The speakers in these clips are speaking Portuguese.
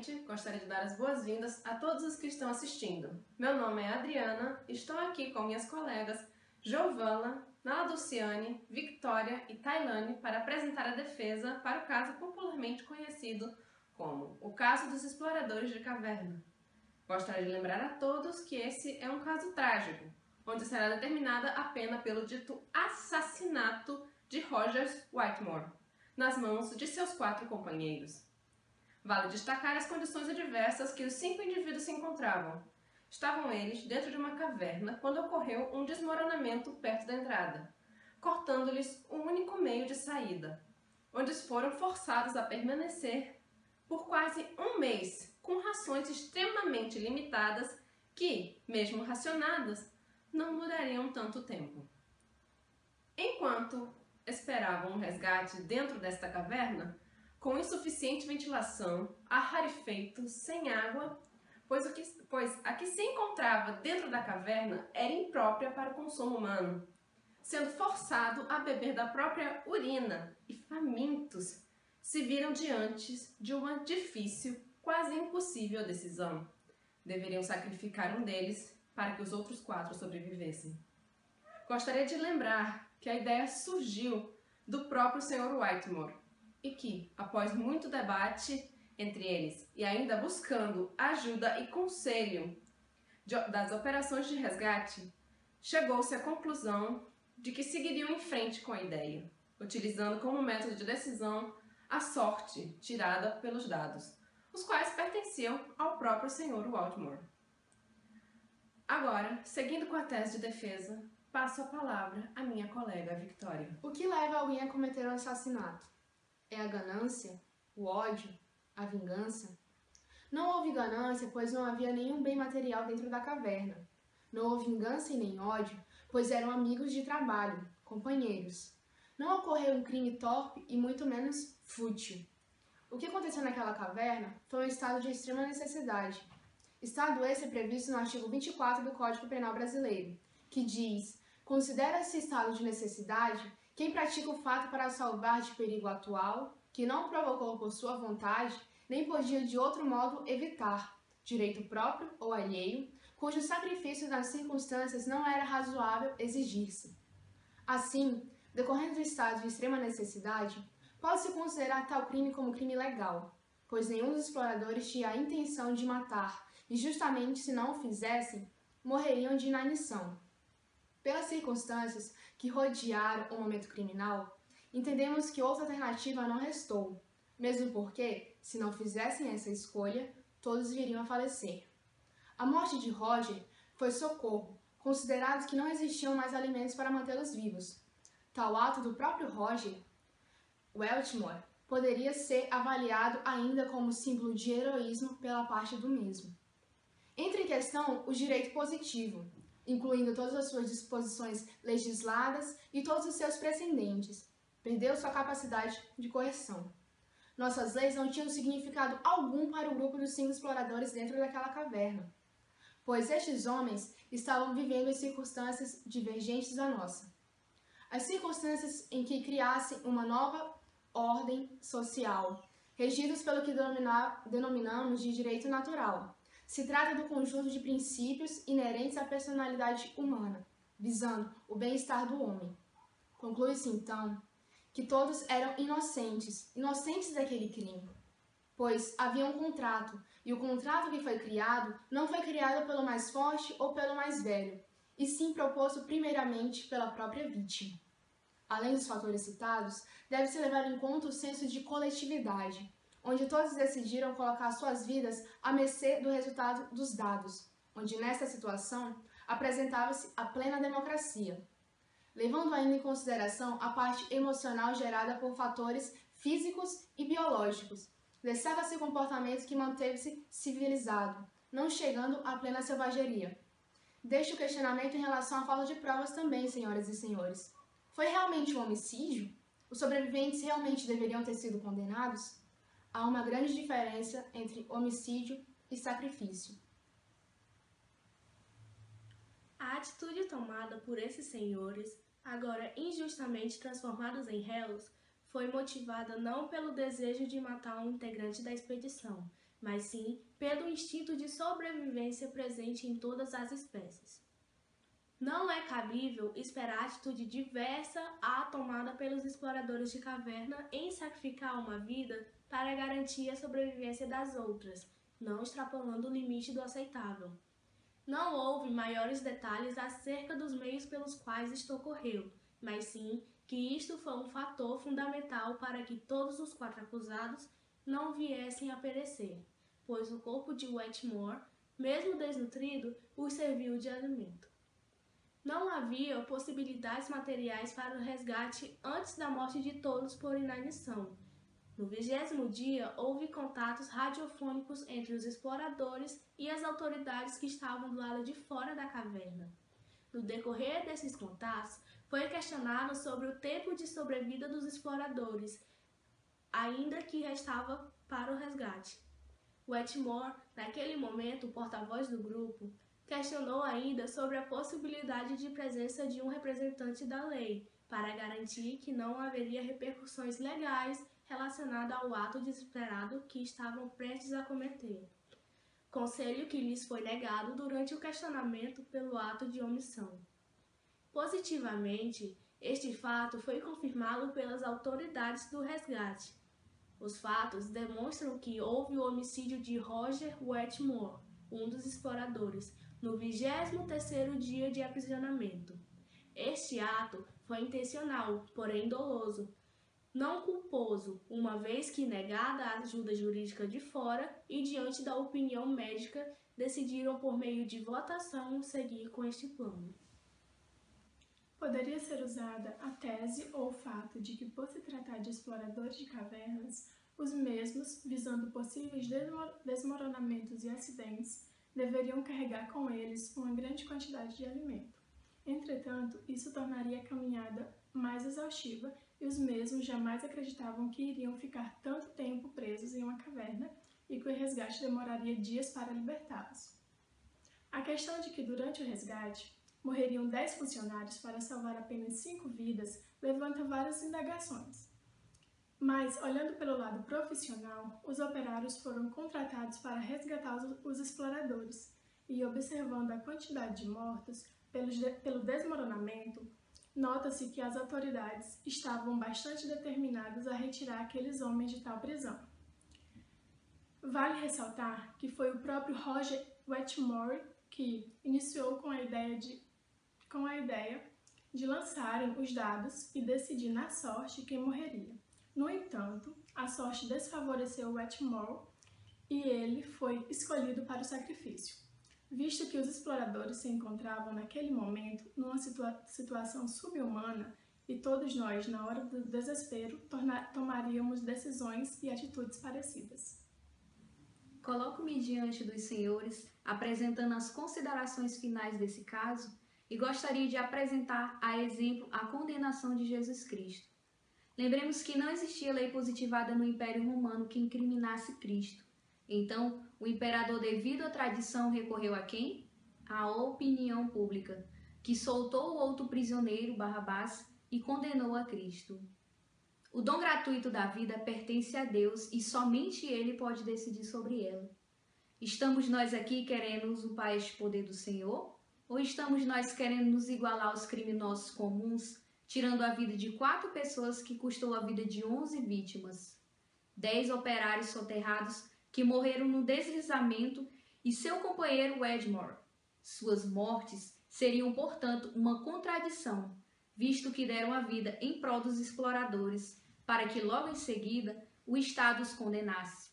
Primeiramente, gostaria de dar as boas-vindas a todos os que estão assistindo. Meu nome é Adriana, estou aqui com minhas colegas Giovana, Nala Dulciane, Victoria e Tailane para apresentar a defesa para o caso popularmente conhecido como o caso dos exploradores de caverna. Gostaria de lembrar a todos que esse é um caso trágico, onde será determinada a pena pelo dito assassinato de Roger Whitmore, nas mãos de seus 4 companheiros. Vale destacar as condições adversas que os 5 indivíduos se encontravam. Estavam eles dentro de uma caverna quando ocorreu um desmoronamento perto da entrada, cortando-lhes o único meio de saída, onde foram forçados a permanecer por quase um mês, com rações extremamente limitadas que, mesmo racionadas, não durariam tanto tempo. Enquanto esperavam um resgate dentro desta caverna, com insuficiente ventilação, ar rarefeito, sem água, pois a que se encontrava dentro da caverna era imprópria para o consumo humano, sendo forçado a beber da própria urina e famintos, se viram diante de uma difícil, quase impossível decisão. Deveriam sacrificar um deles para que os outros 4 sobrevivessem. Gostaria de lembrar que a ideia surgiu do próprio Sr. Whitmore e que, após muito debate entre eles e ainda buscando ajuda e conselho das operações de resgate, chegou-se à conclusão de que seguiriam em frente com a ideia, utilizando como método de decisão a sorte tirada pelos dados, os quais pertenciam ao próprio Sr. Whitmore. Agora, seguindo com a tese de defesa, passo a palavra à minha colega Victoria. O que leva alguém a cometer um assassinato? É a ganância? O ódio? A vingança? Não houve ganância, pois não havia nenhum bem material dentro da caverna. Não houve vingança e nem ódio, pois eram amigos de trabalho, companheiros. Não ocorreu um crime torpe e muito menos fútil. O que aconteceu naquela caverna foi um estado de extrema necessidade. Estado esse previsto no artigo 24 do Código Penal Brasileiro, que diz: considera-se estado de necessidade quem pratica o fato para salvar de perigo atual, que não provocou por sua vontade, nem podia de outro modo evitar, direito próprio ou alheio, cujo sacrifício nas circunstâncias não era razoável exigir-se. Assim, decorrendo do estado de extrema necessidade, pode-se considerar tal crime como crime legal, pois nenhum dos exploradores tinha a intenção de matar, e justamente se não o fizessem, morreriam de inanição. Pelas circunstâncias que rodearam o momento criminal, entendemos que outra alternativa não restou, mesmo porque, se não fizessem essa escolha, todos viriam a falecer. A morte de Roger foi socorro, considerado que não existiam mais alimentos para mantê-los vivos. Tal ato do próprio Roger Whitmore poderia ser avaliado ainda como símbolo de heroísmo pela parte do mesmo. Entra em questão o direito positivo, incluindo todas as suas disposições legisladas e todos os seus precedentes. Perdeu sua capacidade de correção. Nossas leis não tinham significado algum para o grupo dos 5 exploradores dentro daquela caverna, pois estes homens estavam vivendo em circunstâncias divergentes da nossa. As circunstâncias em que criassem uma nova ordem social, regidos pelo que denominamos de direito natural. Se trata do conjunto de princípios inerentes à personalidade humana, visando o bem-estar do homem. Conclui-se, então, que todos eram inocentes daquele crime, pois havia um contrato, e o contrato que foi criado não foi criado pelo mais forte ou pelo mais velho, e sim proposto primeiramente pela própria vítima. Além dos fatores citados, deve-se levar em conta o senso de coletividade, onde todos decidiram colocar suas vidas à mercê do resultado dos dados, onde nesta situação apresentava-se a plena democracia, levando ainda em consideração a parte emocional gerada por fatores físicos e biológicos. Destaca-se o comportamento que manteve-se civilizado, não chegando à plena selvageria. Deixo o questionamento em relação à falta de provas também, senhoras e senhores. Foi realmente um homicídio? Os sobreviventes realmente deveriam ter sido condenados? Há uma grande diferença entre homicídio e sacrifício. A atitude tomada por esses senhores, agora injustamente transformados em réus, foi motivada não pelo desejo de matar um integrante da expedição, mas sim pelo instinto de sobrevivência presente em todas as espécies. Não é cabível esperar atitude diversa à tomada pelos exploradores de caverna em sacrificar uma vida para garantir a sobrevivência das outras, não extrapolando o limite do aceitável. Não houve maiores detalhes acerca dos meios pelos quais isto ocorreu, mas sim que isto foi um fator fundamental para que todos os 4 acusados não viessem a perecer, pois o corpo de Wetmore, mesmo desnutrido, os serviu de alimento. Não havia possibilidades materiais para o resgate antes da morte de todos por inanição. No 20º dia, houve contatos radiofônicos entre os exploradores e as autoridades que estavam do lado de fora da caverna. No decorrer desses contatos, foi questionado sobre o tempo de sobrevida dos exploradores, ainda que restava para o resgate. Wetmore, naquele momento o porta-voz do grupo, questionou ainda sobre a possibilidade de presença de um representante da lei, para garantir que não haveria repercussões legais relacionadas ao ato desesperado que estavam prestes a cometer. Conselho que lhes foi negado durante o questionamento pelo ato de omissão. Positivamente, este fato foi confirmado pelas autoridades do resgate. Os fatos demonstram que houve o homicídio de Roger Wetmore, um dos exploradores, no 23º dia de aprisionamento. Este ato foi intencional, porém doloso, não culposo, uma vez que, negada a ajuda jurídica de fora e diante da opinião médica, decidiram por meio de votação seguir com este plano. Poderia ser usada a tese ou o fato de que, por se tratar de exploradores de cavernas, os mesmos, visando possíveis desmoronamentos e acidentes, deveriam carregar com eles uma grande quantidade de alimento. Entretanto, isso tornaria a caminhada mais exaustiva e os mesmos jamais acreditavam que iriam ficar tanto tempo presos em uma caverna e que o resgate demoraria dias para libertá-los. A questão de que, durante o resgate, morreriam 10 funcionários para salvar apenas 5 vidas levanta várias indagações. Mas, olhando pelo lado profissional, os operários foram contratados para resgatar os exploradores e, observando a quantidade de mortos pelo desmoronamento, nota-se que as autoridades estavam bastante determinadas a retirar aqueles homens de tal prisão. Vale ressaltar que foi o próprio Roger Wetmore que iniciou com a ideia de lançarem os dados e decidir na sorte quem morreria. No entanto, a sorte desfavoreceu Wetmore e ele foi escolhido para o sacrifício, visto que os exploradores se encontravam naquele momento numa situação subhumana e todos nós, na hora do desespero, tomaríamos decisões e atitudes parecidas. Coloco-me diante dos senhores, apresentando as considerações finais desse caso, e gostaria de apresentar a exemplo a condenação de Jesus Cristo. Lembremos que não existia lei positivada no Império Romano que incriminasse Cristo. Então, o imperador, devido à tradição, recorreu a quem? À opinião pública, que soltou o outro prisioneiro, Barrabás, e condenou a Cristo. O dom gratuito da vida pertence a Deus e somente Ele pode decidir sobre ela. Estamos nós aqui querendo usurpar este poder do Senhor? Ou estamos nós querendo nos igualar aos criminosos comuns, tirando a vida de 4 pessoas que custou a vida de 11 vítimas? 10 operários soterrados que morreram no deslizamento e seu companheiro Wetmore. Suas mortes seriam, portanto, uma contradição, visto que deram a vida em prol dos exploradores, para que logo em seguida o Estado os condenasse.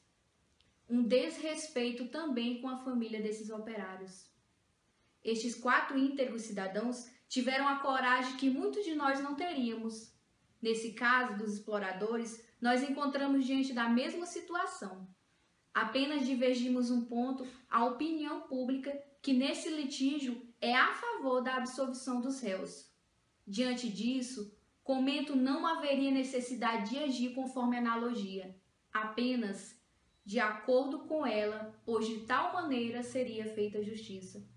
Um desrespeito também com a família desses operários. Estes 4 íntegros cidadãos tiveram a coragem que muitos de nós não teríamos. Nesse caso dos exploradores, nós encontramos diante da mesma situação. Apenas divergimos um ponto, a opinião pública, que nesse litígio é a favor da absolvição dos réus. Diante disso, comento, não haveria necessidade de agir conforme analogia, apenas de acordo com ela, pois de tal maneira seria feita a justiça.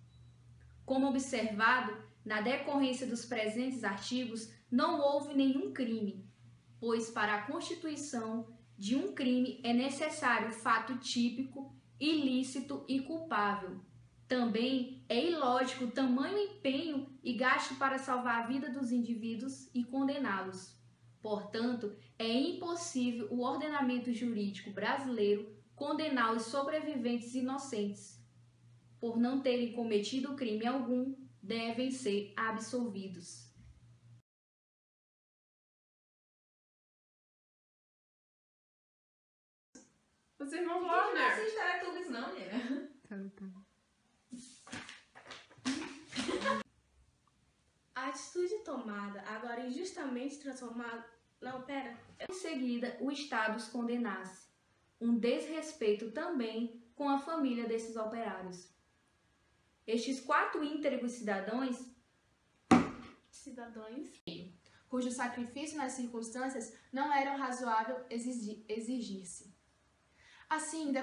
Como observado, na decorrência dos presentes artigos, não houve nenhum crime, pois para a constituição de um crime é necessário fato típico ilícito e culpável. Também é ilógico tamanho empenho e gasto para salvar a vida dos indivíduos e condená-los. Portanto, é impossível o ordenamento jurídico brasileiro condenar os sobreviventes inocentes. Por não terem cometido crime algum, devem ser absolvidos. Os irmãos Warner. assiste Teletubbies não, né? A atitude tomada, agora injustamente transformada... Não, pera. Em seguida, o Estado os condenasse. Um desrespeito também com a família desses operários. Estes 4 íntegros cidadãos, cujo sacrifício nas circunstâncias não era razoável exigir-se. Assim,